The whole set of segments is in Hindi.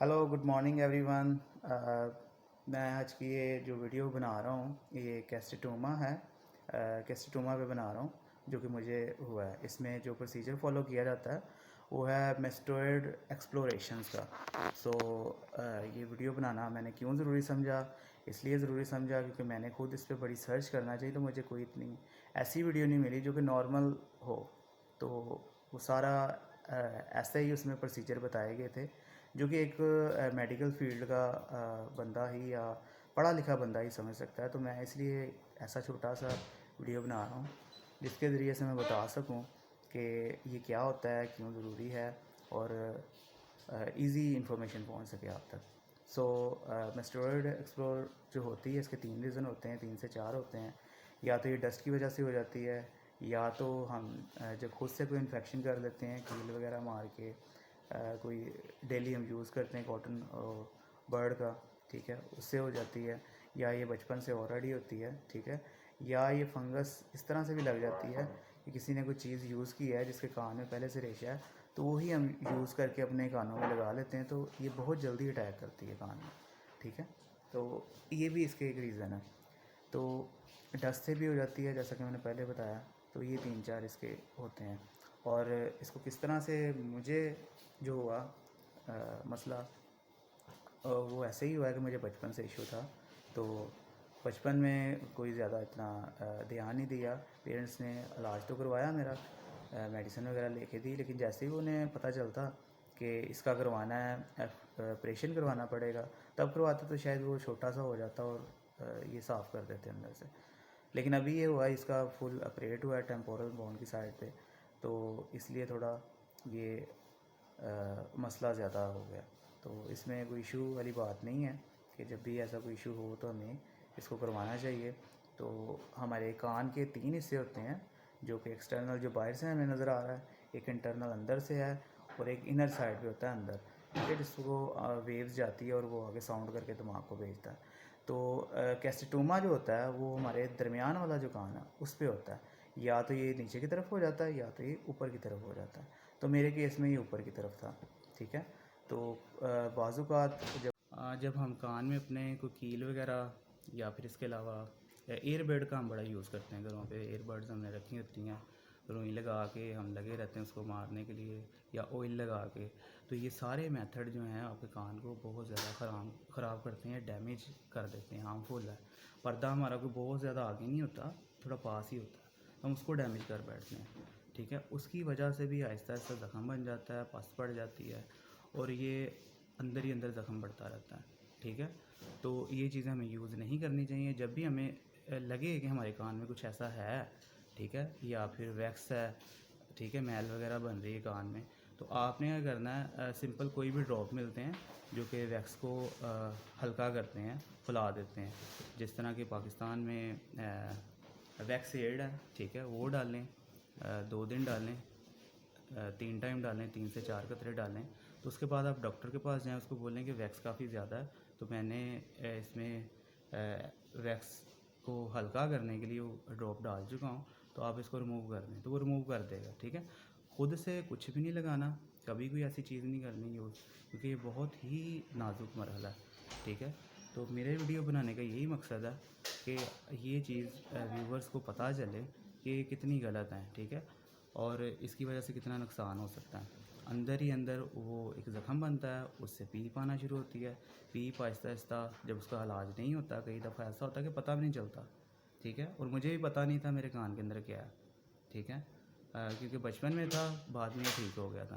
Hello good morning everyone. मैं आज की ये जो वीडियो बना रहा हूँ ये कैस्टेटोमा है। कैस्टेटोमा पे बना रहा हूँ जो कि मुझे हुआ है। इसमें जो प्रोसीजर फॉलो किया जाता है वो है मेस्टोइड एक्सप्लोरेशंस का। ये वीडियो बनाना मैंने क्यों ज़रूरी समझा, इसलिए ज़रूरी समझा क्योंकि मैंने खुद इस पर बड़ी सर्च करना चाहिए, तो मुझे कोई इतनी ऐसी वीडियो नहीं मिली जो कि नॉर्मल हो। तो वो सारा ऐसे ही उसमें प्रोसीजर बताए गए थे जो कि एक मेडिकल फील्ड का बंदा ही या पढ़ा लिखा बंदा ही समझ सकता है। तो मैं इसलिए ऐसा छोटा सा वीडियो बना रहा हूँ जिसके ज़रिए से मैं बता सकूँ कि ये क्या होता है, क्यों ज़रूरी है और इजी इंफॉर्मेशन पहुँच सके आप तक। मेस्टोइड एक्सप्लोर जो होती है इसके 3 रीज़न होते हैं, 3 से 4 होते हैं। या तो ये डस्ट की वजह से हो जाती है, या तो हम जब खुद से कोई इन्फेक्शन कर लेते हैं कील वगैरह मार के, कोई डेली हम यूज़ करते हैं कॉटन बर्ड का, ठीक है, उससे हो जाती है। या ये बचपन से ऑलरेडी होती है, ठीक है। या ये फंगस इस तरह से भी लग जाती है कि किसी ने कोई चीज़ यूज़ की है जिसके कान में पहले से रेशा है, तो वही हम यूज़ करके अपने कानों में लगा लेते हैं, तो ये बहुत जल्दी अटैक करती है कान में, ठीक है। तो ये भी इसके एक रीज़न है। तो डस्ट से भी हो जाती है जैसा कि मैंने पहले बताया। तो ये 3 4 इसके होते हैं। और इसको किस तरह से मुझे जो हुआ मसला, वो ऐसे ही हुआ है कि मुझे बचपन से इशू था। तो बचपन में कोई ज़्यादा इतना ध्यान नहीं दिया। पेरेंट्स ने इलाज तो करवाया मेरा, मेडिसिन वगैरह लेके दी, लेकिन जैसे ही उन्हें पता चलता कि इसका करवाना है, ऑपरेशन करवाना पड़ेगा, तब करवाते तो शायद वो छोटा सा हो जाता और ये साफ़ कर देते अंदर से। लेकिन अभी ये हुआ, इसका फुल अपरेट हुआ है टेम्पोरल बोन की साइड पे, तो इसलिए थोड़ा ये मसला ज़्यादा हो गया। तो इसमें कोई इशू वाली बात नहीं है कि जब भी ऐसा कोई इशू हो तो हमें इसको करवाना चाहिए। तो हमारे कान के 3 हिस्से होते हैं जो कि एक्सटर्नल, जो बाहर से हमें नज़र आ रहा है, एक इंटरनल अंदर से है और एक इनर साइड पे होता है अंदर, ठीक है, जिसको वेव्स जाती है और वो आगे साउंड करके दिमाग को भेजता है। तो कैस्टेटोमा जो होता है वो हमारे दरमियान वाला जो कान है उस पे होता है। या तो ये नीचे की तरफ हो जाता है या तो ये ऊपर की तरफ हो जाता है। तो मेरे केस में ये ऊपर की तरफ था, ठीक है। तो बाज़ुकात जब हम कान में अपने कोई कील वगैरह या फिर इसके अलावा ईयरबड का हम बड़ा यूज़ करते हैं। घरों पे ईयरबड्स हमने रखी होती हैं, रुई लगा के हम लगे रहते हैं उसको मारने के लिए, या ऑयल लगा के। तो ये सारे मेथड जो हैं आपके कान को बहुत ज़्यादा ख़राब करते हैं, डैमेज कर देते हैं, हार्मफुल है। पर्दा हमारा कोई बहुत ज़्यादा आगे नहीं होता, थोड़ा पास ही होता है, हम उसको डैमेज कर बैठते हैं, ठीक है। उसकी वजह से भी आहिस्ता आहिस्ता ज़ख़म बन जाता है, पस पड़ जाती है और ये अंदर ही अंदर ज़ख़म बढ़ता रहता है, ठीक है। तो ये चीज़ें हमें यूज़ नहीं करनी चाहिए। जब भी हमें लगे कि हमारे कान में कुछ ऐसा है, ठीक है, या फिर वैक्स है, ठीक है, मैल वगैरह बन रही है कान में, तो आपने क्या करना है, सिंपल कोई भी ड्रॉप मिलते हैं जो कि वैक्स को हल्का करते हैं, फुला देते हैं। जिस तरह के पाकिस्तान में वैक्स एड है, ठीक है, वो डालें, 2 दिन डालें, 3 टाइम डालें, 3 से 4 कतरे डालें। तो उसके बाद आप डॉक्टर के पास जाएँ, उसको बोलें कि वैक्स काफ़ी ज़्यादा है, तो मैंने इसमें वैक्स को हल्का करने के लिए वो ड्रॉप डाल चुका हूँ, तो आप इसको रिमूव कर दें, तो वो रिमूव कर देगा, ठीक है। खुद से कुछ भी नहीं लगाना, कभी कोई ऐसी चीज़ नहीं करनी यूज़, क्योंकि ये बहुत ही नाजुक मरहला है, ठीक है। तो मेरे वीडियो बनाने का यही मकसद है कि ये चीज़ व्यूवर्स को पता चले कि ये कितनी गलत है, ठीक है, और इसकी वजह से कितना नुकसान हो सकता है। अंदर ही अंदर वो एक ज़ख़म बनता है, उससे पीप आना शुरू होती है। पीप आहिस्ता आहिस्ता, जब उसका इलाज नहीं होता, कई दफ़ा ऐसा होता है कि पता भी नहीं चलता, ठीक है, और मुझे भी पता नहीं था मेरे कान के अंदर क्या है, ठीक है। क्योंकि बचपन में था, बाद में ठीक हो गया था।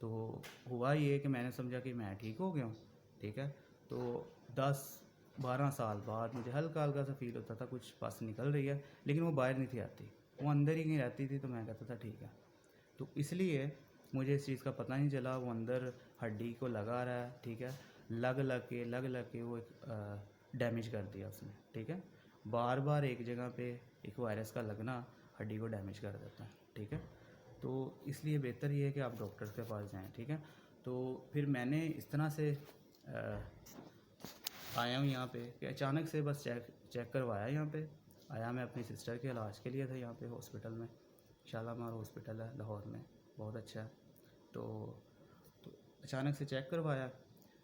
तो हुआ ये कि मैंने समझा कि मैं ठीक हो गया हूँ, ठीक है। तो 10 12 साल बाद मुझे हल्का हल्का सा फील होता था कुछ पस निकल रही है, लेकिन वो बाहर नहीं थी आती, वो अंदर ही कहीं रहती थी, तो मैं कहता था ठीक है। तो इसलिए मुझे इस चीज़ का पता नहीं चला, वो अंदर हड्डी को लगा रहा है, ठीक है, लग लग के वो एक डैमेज कर दिया उसने, ठीक है। बार बार एक जगह पे एक वायरस का लगना हड्डी को डैमेज कर देता है, ठीक है। तो इसलिए बेहतर ये है कि आप डॉक्टर्स के पास जाएं, ठीक है। तो फिर मैंने इस तरह से आया हूँ यहाँ पे कि अचानक से बस चेक चेक करवाया। यहाँ पे आया, मैं अपनी सिस्टर के इलाज के लिए था यहाँ पे हॉस्पिटल में, शालामार हॉस्पिटल है लाहौर में, बहुत अच्छा है। तो अचानक से चेक करवाया,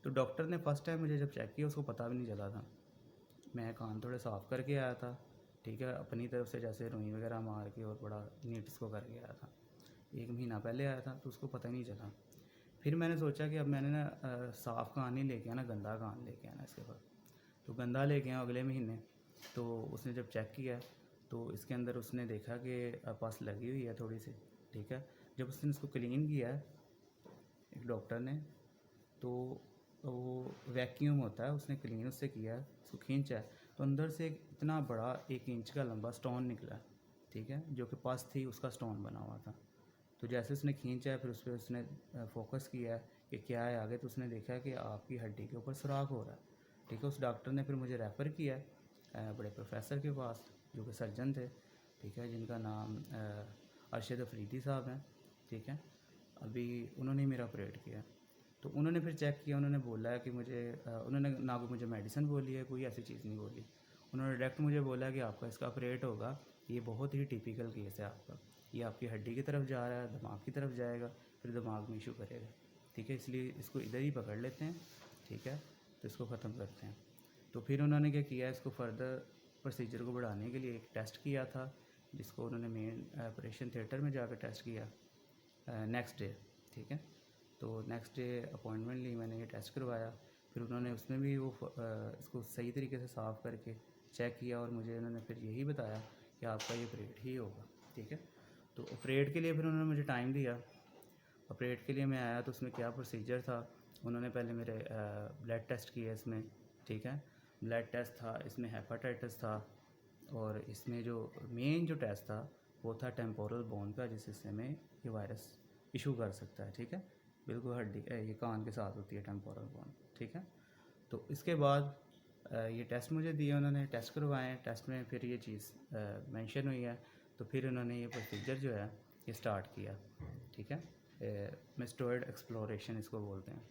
तो डॉक्टर ने फ़र्स्ट टाइम मुझे जब चेक किया उसको पता भी नहीं चला था। मैं कान थोड़े साफ़ करके आया था, ठीक है, अपनी तरफ से जैसे रुई वगैरह मार के और बड़ा नीट इसको करके आया था। 1 महीना पहले आया था तो उसको पता ही नहीं चला। फिर मैंने सोचा कि अब मैंने ना साफ़ कान नहीं लेके आना, गंदा कान लेके आना इसके बाद। तो गंदा लेके आया अगले महीने। तो उसने जब चेक किया तो इसके अंदर उसने देखा कि पस लगी हुई है थोड़ी सी, ठीक है। जब उसने इसको क्लीन किया एक डॉक्टर ने, तो वो वैक्यूम होता है, उसने क्लीन उससे किया, उसको खींचा है, तो अंदर से एक इतना बड़ा 1 इंच का लंबा स्टोन निकला, ठीक है, जो कि पस थी उसका स्टोन बना हुआ था। तो जैसे उसने खींचा है फिर उस पर उसने फोकस किया कि क्या है आगे, तो उसने देखा कि आपकी हड्डी के ऊपर सुराख हो रहा है, ठीक है। उस डॉक्टर ने फिर मुझे रेफ़र किया बड़े प्रोफेसर के पास जो कि सर्जन थे, ठीक है, जिनका नाम अरशद अफरीदी साहब हैं, ठीक है। अभी उन्होंने मेरा ऑपरेट किया। तो उन्होंने फिर चेक किया, उन्होंने बोला है कि मुझे उन्होंने ना कोई मुझे मेडिसिन बोली है, कोई ऐसी चीज़ नहीं बोली। उन्होंने डायरेक्ट मुझे बोला कि आपका इसका ऑपरेट होगा, ये बहुत ही टिपिकल केस है आपका, ये आपकी हड्डी की तरफ जा रहा है, दिमाग की तरफ जाएगा, फिर दिमाग में इशू करेगा, ठीक है, इसलिए इसको इधर ही पकड़ लेते हैं, ठीक है, तो इसको ख़त्म करते हैं। तो फिर उन्होंने क्या किया, इसको फर्दर प्रोसीजर को बढ़ाने के लिए एक टेस्ट किया था, जिसको उन्होंने मेन ऑपरेशन थिएटर में जाकर टेस्ट किया नेक्स्ट डे, ठीक है। तो नेक्स्ट डे अपॉइंटमेंट ली, मैंने ये टेस्ट करवाया। फिर उन्होंने उसमें भी वो इसको सही तरीके से साफ़ करके चेक किया और मुझे उन्होंने फिर यही बताया कि आपका ये ऑपरेट ही होगा, ठीक है। तो ऑपरेट के लिए फिर उन्होंने मुझे टाइम दिया। ऑपरेट के लिए मैं आया तो उसमें क्या प्रोसीजर था, उन्होंने पहले मेरे ब्लड टेस्ट किए इसमें, ठीक है, ब्लड टेस्ट था, इसमें हेपाटाइटिस था, और इसमें जो मेन जो टेस्ट था वो था टेम्पोरल बोन का, जिस हिस्से में ये वायरस इशू कर सकता है, ठीक है, बिल्कुल हड्डी ये कान के साथ होती है टेम्पोरल बोन, ठीक है। तो इसके बाद ये टेस्ट मुझे दिए उन्होंने, टेस्ट करवाए, टेस्ट में फिर ये चीज़ मेंशन हुई है, तो फिर उन्होंने ये प्रोसीजर जो है ये स्टार्ट किया, ठीक है, मेस्टोइड एक्सप्लोरेशन इसको बोलते हैं।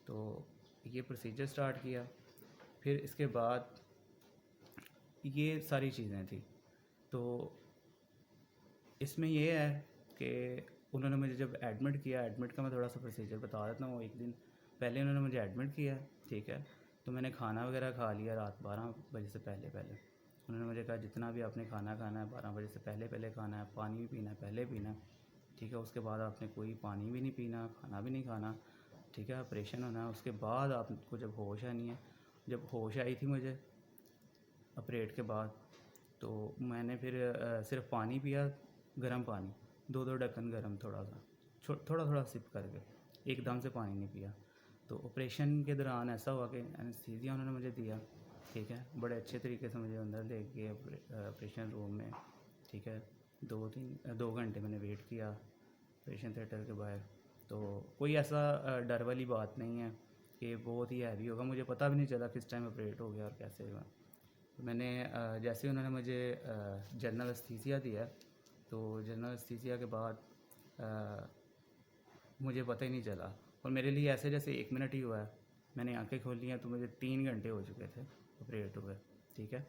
तो ये प्रोसीजर स्टार्ट किया, फिर इसके बाद ये सारी चीज़ें थी। तो इसमें ये है कि उन्होंने मुझे जब एडमिट किया, एडमिट का मैं थोड़ा सा प्रोसीजर बता देता हूँ। एक दिन पहले उन्होंने मुझे एडमिट किया, ठीक है, तो मैंने खाना वगैरह खा लिया रात 12 बजे से पहले पहले। उन्होंने मुझे कहा जितना भी आपने खाना खाना है 12 बजे से पहले पहले खाना है, पानी भी पीना है पहले पीना है, ठीक है, उसके बाद आपने कोई पानी भी नहीं पीना, खाना भी नहीं खाना, ठीक है, ऑपरेशन होना है। उसके बाद आपको जब होश आनी है, जब होश आई थी मुझे ऑपरेट के बाद, तो मैंने फिर सिर्फ पानी पिया, गर्म पानी, 2-2 ढक्कन गर्म, थोड़ा सा थोड़ा थोड़ा सिप करके, एकदम से पानी नहीं पिया। तो ऑपरेशन के दौरान ऐसा हुआ कि एनेस्थीसिया उन्होंने मुझे दिया, ठीक है, बड़े अच्छे तरीके से मुझे अंदर ले गए ऑपरेशन रूम में, ठीक है। 2 घंटे मैंने वेट किया ऑपरेशन थिएटर के बाहर। तो कोई ऐसा डर वाली बात नहीं है कि बहुत ही हैवी होगा, मुझे पता भी नहीं चला किस टाइम ऑपरेट हो गया और कैसे हुआ। तो मैंने जैसे उन्होंने मुझे जनरल एनेस्थीसिया दिया, तो जनरल एनेस्थीसिया के बाद मुझे पता ही नहीं चला, और मेरे लिए ऐसे जैसे 1 मिनट ही हुआ है। मैंने आंखें खोली हैं तो मुझे 3 घंटे हो चुके थे ऑपरेट हुए, ठीक है।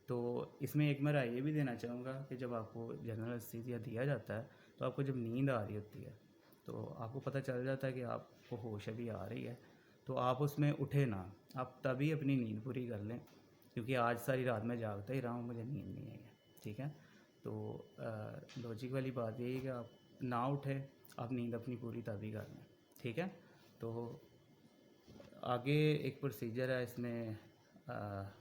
तो इसमें एक मैं राय ये भी देना चाहूँगा कि जब आपको जनरल एनेस्थीसिया दिया जाता है तो आपको जब नींद आ रही होती है तो आपको पता चल जाता है कि आपको होश अभी आ रही है, तो आप उसमें उठे ना, आप तभी अपनी नींद पूरी कर लें, क्योंकि आज सारी रात मैं जागता ही रहा हूँ, मुझे नींद नहीं आई है, ठीक है। तो लॉजिक वाली बात यही है कि आप ना उठे, आप नींद अपनी पूरी तभी कर लें, ठीक है। तो आगे एक प्रोसीजर है इसमें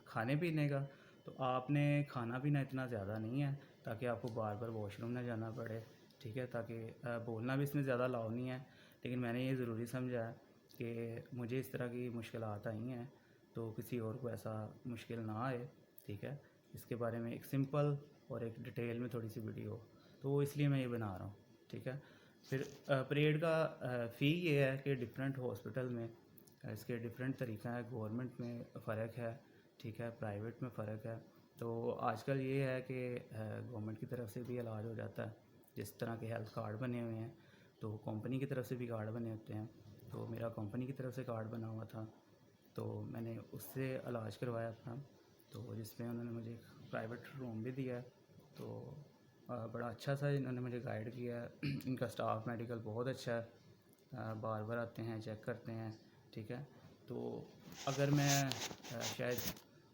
खाने पीने का। तो आपने खाना पीना इतना ज़्यादा नहीं है ताकि आपको बार बार वॉशरूम ना जाना पड़े, ठीक है, ताकि बोलना भी इसमें ज़्यादा अलाउ नहीं है, लेकिन मैंने ये ज़रूरी समझा है कि मुझे इस तरह की मुश्किलात आई हैं तो किसी और को ऐसा मुश्किल ना आए, ठीक है। इसके बारे में एक सिंपल और एक डिटेल में थोड़ी सी वीडियो, तो इसलिए मैं ये बना रहा हूँ, ठीक है। फिर परेड का फ़ी ये है कि डिफरेंट हॉस्पिटल में इसके डिफरेंट तरीक़ा है, गवर्नमेंट में फ़र्क है, ठीक है, प्राइवेट में फ़र्क है। तो आजकल ये है कि गवर्नमेंट की तरफ से भी इलाज हो जाता है, जिस तरह के हेल्थ कार्ड बने हुए हैं, तो कंपनी की तरफ से भी कार्ड बने होते हैं। तो मेरा कंपनी की तरफ से कार्ड बना हुआ था, तो मैंने उससे इलाज करवाया अपना, तो जिसमें उन्होंने मुझे एक प्राइवेट रूम भी दिया है। तो बड़ा अच्छा सा इन्होंने मुझे गाइड किया है। इनका स्टाफ मेडिकल बहुत अच्छा है, बार बार आते हैं, चेक करते हैं, ठीक है। तो अगर मैं शायद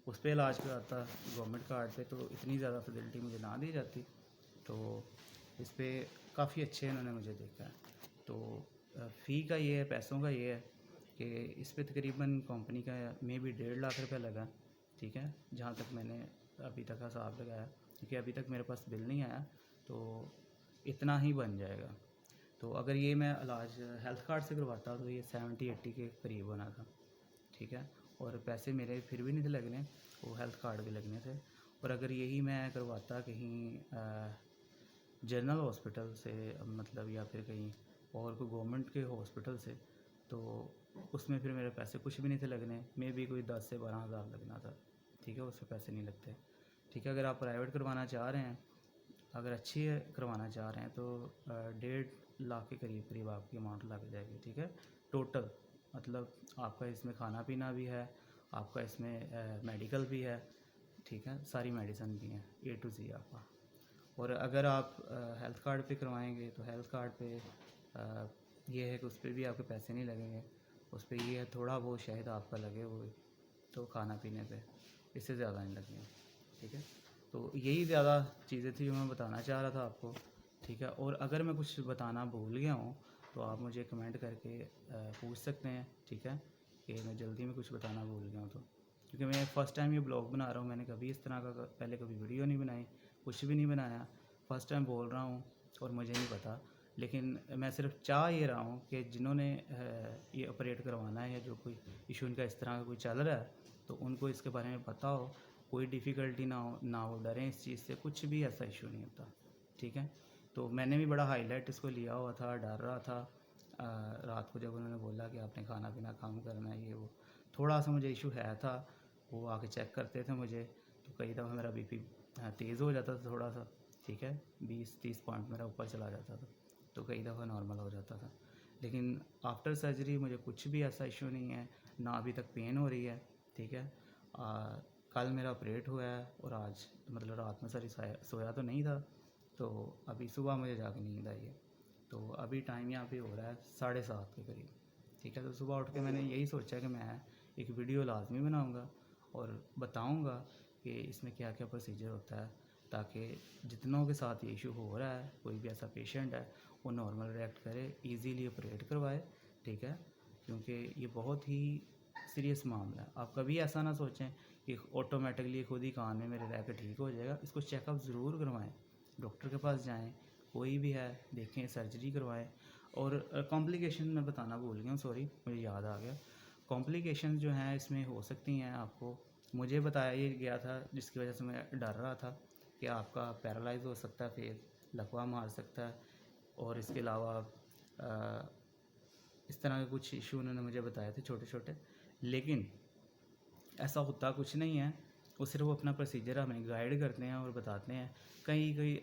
उस पे इलाज कराता गवर्नमेंट कार्ड पे तो इतनी ज़्यादा फैसिलिटी मुझे ना दी जाती। तो इस पे काफ़ी अच्छे इन्होंने मुझे देखा है। तो फ़ी का ये है, पैसों का ये है कि इस पे तकरीबन कंपनी का में भी 1.5 लाख रुपया लगा, ठीक है, जहाँ तक मैंने अभी तक हिसाब लगाया, क्योंकि अभी तक मेरे पास बिल नहीं आया, तो इतना ही बन जाएगा। तो अगर ये मैं इलाज हेल्थ कार्ड से करवाता तो ये 70-80 के करीब बना था, ठीक है, और पैसे मेरे फिर भी नहीं थे लगने, वो हेल्थ कार्ड के लगने थे। और अगर यही मैं करवाता कहीं जनरल हॉस्पिटल से, मतलब या फिर कहीं और कोई गवर्नमेंट के हॉस्पिटल से, तो उसमें फिर मेरे पैसे कुछ भी नहीं थे लगने, मे भी कोई 10 से 12 हज़ार लगना था, ठीक है, उससे पैसे नहीं लगते, ठीक है। अगर आप प्राइवेट करवाना चाह रहे हैं, अगर अच्छी करवाना चाह रहे हैं तो 1.5 लाख के करीब करीब आपकी अमाउंट लग जाएगी, ठीक है, टोटल। मतलब आपका इसमें खाना पीना भी है, आपका इसमें मेडिकल भी है, ठीक है, सारी मेडिसिन भी हैं, A to Z आपका। और अगर आप हेल्थ कार्ड पे करवाएंगे तो हेल्थ कार्ड पे ये है कि उस पर भी आपके पैसे नहीं लगेंगे, उस पर ये है थोड़ा बहुत शायद आपका लगे वो, तो खाना पीने पे, इससे ज़्यादा नहीं लगेंगे, ठीक है। तो यही ज़्यादा चीज़ें थी जो मैं बताना चाह रहा था आपको, ठीक है। और अगर मैं कुछ बताना भूल गया हूँ तो आप मुझे कमेंट करके पूछ सकते हैं, ठीक है, कि मैं जल्दी में कुछ बताना भूल गया हूँ तो, क्योंकि मैं फ़र्स्ट टाइम ये ब्लॉग बना रहा हूँ, मैंने कभी इस तरह का पहले कभी वीडियो नहीं बनाई, कुछ भी नहीं बनाया, फ़र्स्ट टाइम बोल रहा हूँ और मुझे नहीं पता। लेकिन मैं सिर्फ चाह ये रहा हूँ कि जिन्होंने ये ऑपरेट करवाना है या जो कोई इशू इनका इस तरह का कोई चल रहा है तो उनको इसके बारे में पता हो, कोई डिफ़िकल्टी ना हो डरें इस चीज़ से, कुछ भी ऐसा इशू नहीं होता, ठीक है। तो मैंने भी बड़ा हाईलाइट इसको लिया हुआ था, डर रहा था रात को जब उन्होंने बोला कि आपने खाना पीना कम करना है, ये वो थोड़ा सा मुझे इशू है था। वो आके चेक करते थे मुझे, तो कई दफ़ा मेरा बीपी तेज़ हो जाता था थोड़ा सा, ठीक है, 20-30 पॉइंट मेरा ऊपर चला जाता था, तो कई दफ़ा नॉर्मल हो जाता था। लेकिन आफ्टर सर्जरी मुझे कुछ भी ऐसा इशू नहीं है, ना अभी तक पेन हो रही है, ठीक है। कल मेरा ऑपरेट हुआ है और आज मतलब रात में सारी सोया तो नहीं था, तो अभी सुबह मुझे जाके नींद आई है। तो अभी टाइम यहाँ पे हो रहा है 7:30 के करीब, ठीक है। तो सुबह उठ के मैंने यही सोचा कि मैं एक वीडियो लाजमी बनाऊँगा और बताऊँगा कि इसमें क्या क्या प्रोसीजर होता है, ताकि जितनों के साथ ये इशू हो रहा है, कोई भी ऐसा पेशेंट है वो नॉर्मल रिएक्ट करे, इजीली ऑपरेट करवाए, ठीक है, क्योंकि ये बहुत ही सीरियस मामला है। आप कभी ऐसा ना सोचें कि ऑटोमेटिकली खुद ही कान में मेरे रह कर ठीक हो जाएगा, इसको चेकअप ज़रूर करवाएं, डॉक्टर के पास जाएं, कोई भी है देखें, सर्जरी करवाएं। और कॉम्प्लिकेशन मैं बताना भूल गया हूँ, सॉरी, मुझे याद आ गया। कॉम्प्लिकेशन जो हैं इसमें हो सकती हैं, आपको मुझे बताया ये गया था जिसकी वजह से मैं डर रहा था कि आपका पैरालाइज हो सकता है, फेस लकवा मार सकता है, और इसके अलावा इस तरह के कुछ इशू उन्होंने मुझे बताए थे छोटे छोटे। लेकिन ऐसा होता कुछ नहीं है, वो सिर्फ वो अपना प्रोसीजर हमें गाइड करते हैं और बताते हैं। कहीं कहीं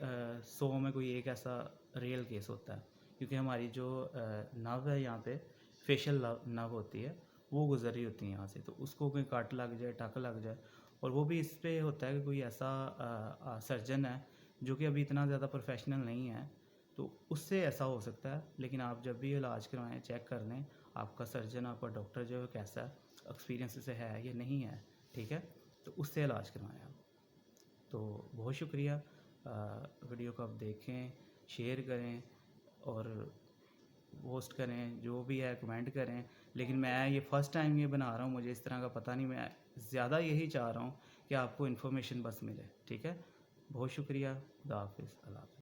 100 में कोई एक ऐसा रियल केस होता है, क्योंकि हमारी जो नर्व है यहाँ पे, फेशियल नर्व होती है, वो गुजर रही होती है यहाँ से, तो उसको कोई कट लग जाए, टक लग जाए, और वो भी इस पे होता है कि कोई ऐसा सर्जन है जो कि अभी इतना ज़्यादा प्रोफेशनल नहीं है, तो उससे ऐसा हो सकता है। लेकिन आप जब भी इलाज करवाएं, चेक कर लें आपका सर्जन, आपका डॉक्टर जो है कैसा है, एक्सपीरियंस से है या नहीं है, ठीक है, तो उससे इलाज करवाएं आप। तो बहुत शुक्रिया, वीडियो को आप देखें, शेयर करें और पोस्ट करें, जो भी है कमेंट करें। लेकिन मैं ये फ़र्स्ट टाइम ये बना रहा हूँ, मुझे इस तरह का पता नहीं, मैं ज़्यादा यही चाह रहा हूँ कि आपको इन्फॉर्मेशन बस मिले, ठीक है। बहुत शुक्रिया, खुदा हाफिज़, अल्लाह हाफ़िज़।